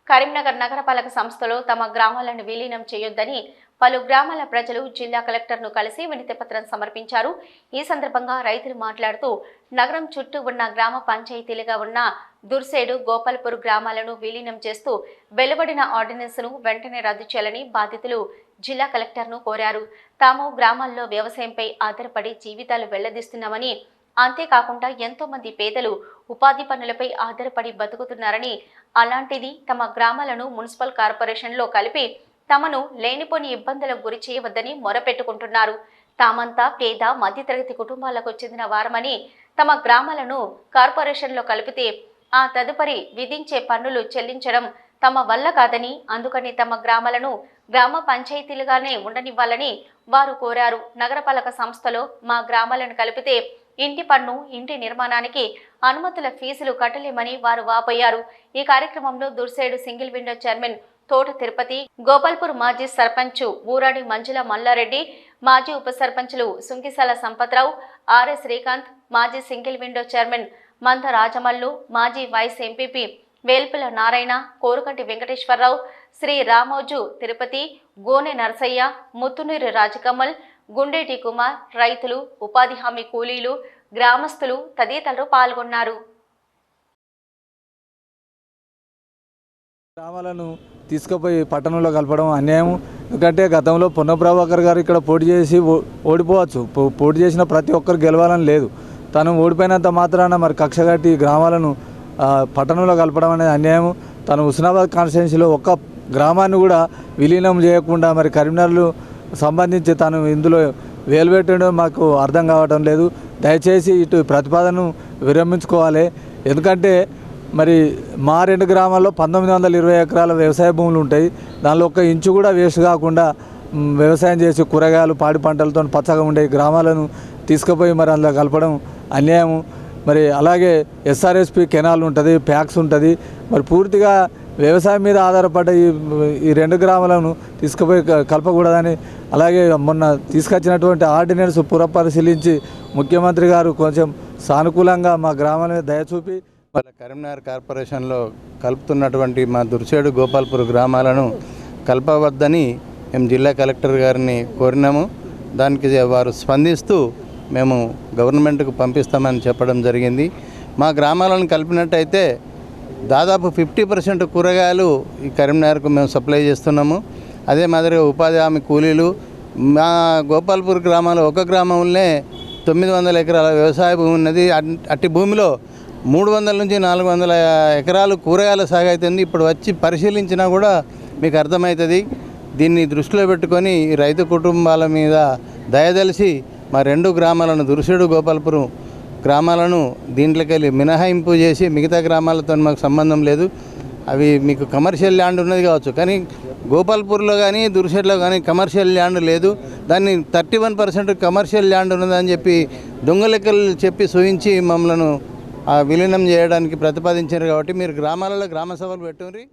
కరీంనగర్ నగరపాలక సంస్థలో తమ గ్రామాలను విలీనం చేయొద్దని పలు గ్రామాల ప్రజలు జిల్లా కలెక్టర్ను కలిసి వినతిపత్రం సమర్పించారు. ఈ సందర్భంగా రైతులు మాట్లాడుతూ నగరం చుట్టూ ఉన్న గ్రామ పంచాయతీలుగా ఉన్న దుర్సేడు, గోపాల్పూర్ గ్రామాలను విలీనం చేస్తూ వెలువడిన ఆర్డినెన్స్ను వెంటనే రద్దు చేయాలని బాధితులు జిల్లా కలెక్టర్ను కోరారు. తాము గ్రామాల్లో వ్యవసాయంపై ఆధారపడి జీవితాలు వెళ్లదీస్తున్నామని, అంతేకాకుండా ఎంతో మంది పేదలు ఉపాధి పనులపై ఆధారపడి బతుకుతున్నారని, అలాంటిది తమ గ్రామాలను మున్సిపల్ కార్పొరేషన్లో కలిపి తమను లేనిపోని ఇబ్బందులకు గురి చేయవద్దని మొరపెట్టుకుంటున్నారు. తామంతా పేద మధ్యతరగతి కుటుంబాలకు చెందిన వారమని, తమ గ్రామాలను కార్పొరేషన్లో కలిపితే ఆ తదుపరి విధించే పన్నులు చెల్లించడం తమ వల్ల కాదని, అందుకని తమ గ్రామాలను గ్రామ పంచాయతీలుగానే ఉండనివ్వాలని వారు కోరారు. నగరపాలక సంస్థలో మా గ్రామాలను కలిపితే ఇంటి పన్ను, ఇంటి నిర్మాణానికి అనుమతుల ఫీజులు కట్టలేమని వారు వాపోయారు. ఈ కార్యక్రమంలో దుర్సేడు సింగిల్ విండో చైర్మన్ తోట తిరుపతి, గోపాల్పూర్ మాజీ సర్పంచ్ ఊరాడి మంజుల మల్లారెడ్డి, మాజీ ఉప సర్పంచులు సుంకిసాల సంపత్రావు, ఆర్ఎస్ శ్రీకాంత్, మాజీ సింగిల్ విండో చైర్మన్ మంద రాజమల్లు, మాజీ వైస్ ఎంపీపీ వేల్పుల నారాయణ, కోరుకంటి వెంకటేశ్వరరావు, శ్రీ రామోజు తిరుపతి, గోనె నరసయ్య, ముత్తునూరి రాజకమల్, గుండేటి కుమార్, రైతులు, ఉపాధి హామీ కూలీలు, గ్రామస్తులు తదితరులు పాల్గొన్నారు. గ్రామాలను తీసుకుపోయి పట్టణంలో కలపడం అన్యాయం. ఎందుకంటే గతంలో పొన్న ప్రభాకర్ గారు ఇక్కడ పోటీ చేసి ఓడిపోవచ్చు. పోటీ చేసిన ప్రతి ఒక్కరు గెలవాలని లేదు. తను ఓడిపోయినంత మాత్రాన మరి కక్ష కట్టి గ్రామాలను పట్టణంలో కలపడం అనేది అన్యాయం. తను హుస్నాబాద్ కాన్స్టిట్యున్సీలో ఒక్క గ్రామాన్ని కూడా విలీనం చేయకుండా మరి కరీంనగర్లు సంబంధించి తను ఇందులో వేలుపెట్టడం మాకు అర్థం కావటం లేదు. దయచేసి ఇటు ప్రతిపాదనను విరమించుకోవాలి. ఎందుకంటే మరి మా 2 గ్రామాల్లో 1920 ఎకరాల వ్యవసాయ భూములు ఉంటాయి. దానిలో ఒక్క ఇంచు కూడా వేస్ట్ కాకుండా వ్యవసాయం చేసి కూరగాయలు, పాడి పంటలతో పచ్చగా ఉండే గ్రామాలను తీసుకుపోయి మరి అందులో కలపడం అన్యాయం. మరి అలాగే ఎస్ఆర్ఎస్పి కెనాల్ ఉంటుంది, ప్యాక్స్ ఉంటుంది. మరి పూర్తిగా వ్యవసాయం మీద ఆధారపడ్డ ఈ 2 గ్రామాలను తీసుకుపోయి కలపకూడదని, అలాగే మొన్న తీసుకొచ్చినటువంటి ఆర్డినెన్స్ పునఃపరిశీలించి ముఖ్యమంత్రి గారు కొంచెం సానుకూలంగా మా గ్రామాల మీద దయ చూపి కరీంనగర్ కార్పొరేషన్లో కలుపుతున్నటువంటి మా దుర్సేడు, గోపాల్పూర్ గ్రామాలను కలపవద్దని మేము జిల్లా కలెక్టర్ గారిని కోరినాము. దానికి వారు స్పందిస్తూ మేము గవర్నమెంట్కు పంపిస్తామని చెప్పడం జరిగింది. మా గ్రామాలను కలిపినట్టయితే దాదాపు 50% కూరగాయలు ఈ కరీంనగర్కు మేము సప్లై చేస్తున్నాము. అదే మాదిరిగా ఉపాధి హామీ కూలీలు, మా గోపాల్పూర్ గ్రామంలో ఒక గ్రామంలోనే 900 ఎకరాల వ్యవసాయ భూమి ఉన్నది. అట్టి భూమిలో 300 నుంచి 400 ఎకరాలు కూరగాయల సాగు అవుతుంది. ఇప్పుడు వచ్చి పరిశీలించినా కూడా మీకు అర్థమవుతుంది. దీన్ని దృష్టిలో పెట్టుకొని రైతు కుటుంబాల మీద దయదలిసి మా 2 గ్రామాలను దుర్సేడు, గోపాల్పురం గ్రామాలను దీంట్లోకి వెళ్ళి మినహాయింపు చేసి మిగతా గ్రామాలతో మాకు సంబంధం లేదు. అవి మీకు కమర్షియల్ ల్యాండ్ ఉన్నది కావచ్చు, కానీ గోపాల్పూర్లో కానీ దుర్సేడులో కానీ కమర్షియల్ ల్యాండ్ లేదు. దాన్ని 31% కమర్షియల్ ల్యాండ్ ఉన్నదని చెప్పి దొంగ లెక్కలు చెప్పి సూచించి మమ్మల్ని విలీనం చేయడానికి ప్రతిపాదించారు. కాబట్టి మీరు గ్రామాలలో గ్రామ సభలు పెట్టుకుని